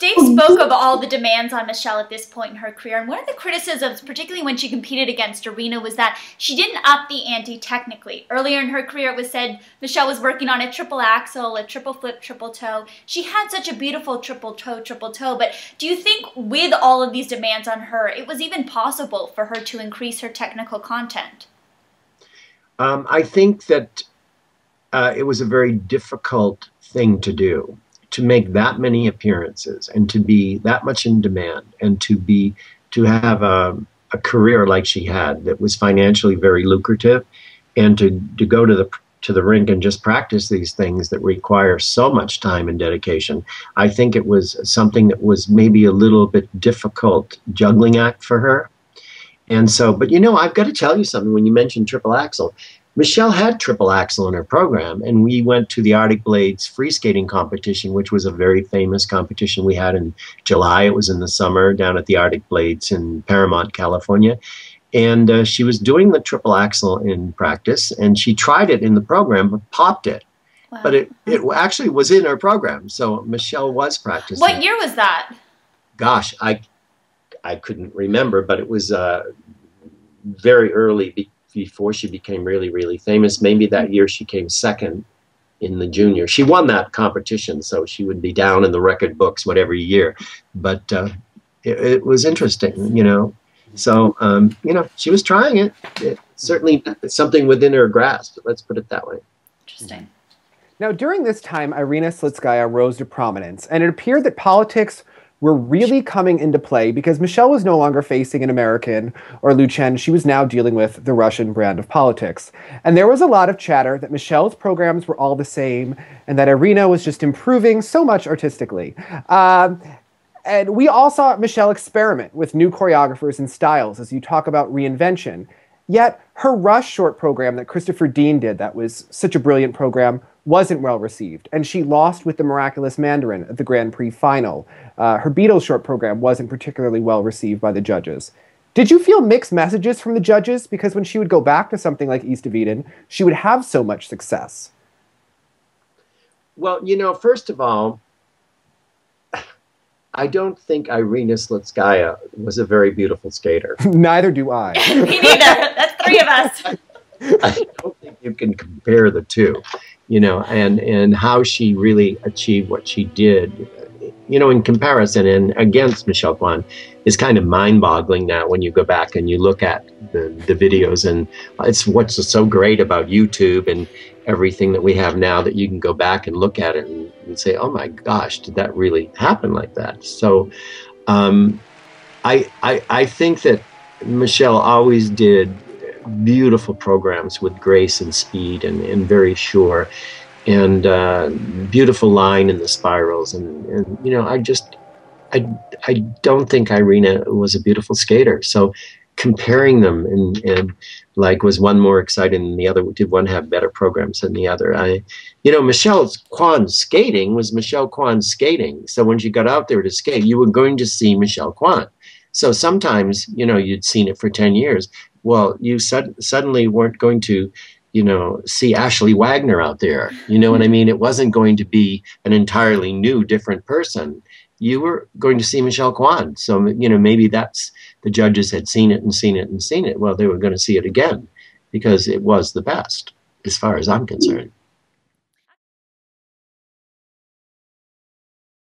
Dave spoke of all the demands on Michelle at this point in her career, and one of the criticisms, particularly when she competed against Arena, was that she didn't up the ante technically. Earlier in her career, it was said Michelle was working on a triple axel, a triple flip, triple toe. She had such a beautiful triple toe, but do you think with all of these demands on her, it was even possible for her to increase her technical content? I think that it was a very difficult thing to do, to make that many appearances and to be that much in demand and to have a career like she had that was financially very lucrative, and to go to the rink and just practice these things that require so much time and dedication. I think it was something that was maybe a little bit difficult juggling act for her. And so, but you know, I've got to tell you something. When you mentioned triple axel, Michelle had triple axel in her program, and we went to the Arctic Blades free skating competition, which was a very famous competition we had in July. It was in the summer down at the Arctic Blades in Paramount, California. And she was doing the triple axel in practice, and she tried it in the program, but popped it. Wow. But it actually was in her program, so Michelle was practicing. What year was that? Gosh, I couldn't remember, but it was very early before she became really, really famous. Maybe that year she came second in the junior. She won that competition, so she would be down in the record books whatever year. But it was interesting, you know. So, you know, she was trying it. Certainly something within her grasp, let's put it that way. Interesting. Now, during this time, Irina Slutskaya rose to prominence, and it appeared that politics were really coming into play because Michelle was no longer facing an American or Liu Chen. She was now dealing with the Russian brand of politics. And there was a lot of chatter that Michelle's programs were all the same and that Irina was just improving so much artistically. And we all saw Michelle experiment with new choreographers and styles as you talk about reinvention. Yet her Rush short program that Christopher Dean did, that was such a brilliant program, wasn't well received, and she lost with the Miraculous Mandarin at the Grand Prix final. Her Beatles short program wasn't particularly well received by the judges. Did you feel mixed messages from the judges? Because when she would go back to something like East of Eden, she would have so much success. Well, you know, first of all, I don't think Irina Slutskaya was a very beautiful skater. Neither do I. Me neither. That's three of us. I don't think you can compare the two, you know, and how she really achieved what she did, you know, in comparison and against Michelle Kwan is kind of mind-boggling now when you go back and you look at the videos. And it's what's so great about YouTube and everything that we have now, that you can go back and look at it and say, oh my gosh, did that really happen like that? So I think that Michelle always did beautiful programs with grace and speed and very sure, and beautiful line in the spirals, and you know, I don't think Irina was a beautiful skater. So comparing them and like, was one more exciting than the other? Did one have better programs than the other? You know, Michelle Kwan's skating was Michelle Kwan's skating. So when she got out there to skate, you were going to see Michelle Kwan. So sometimes, you know, you'd seen it for 10 years. Well, you suddenly weren't going to, you know, see Ashley Wagner out there. You know what I mean? It wasn't going to be an entirely new, different person. You were going to see Michelle Kwan. So, you know, maybe that's, the judges had seen it and seen it and seen it. Well, they were going to see it again because it was the best, as far as I'm concerned.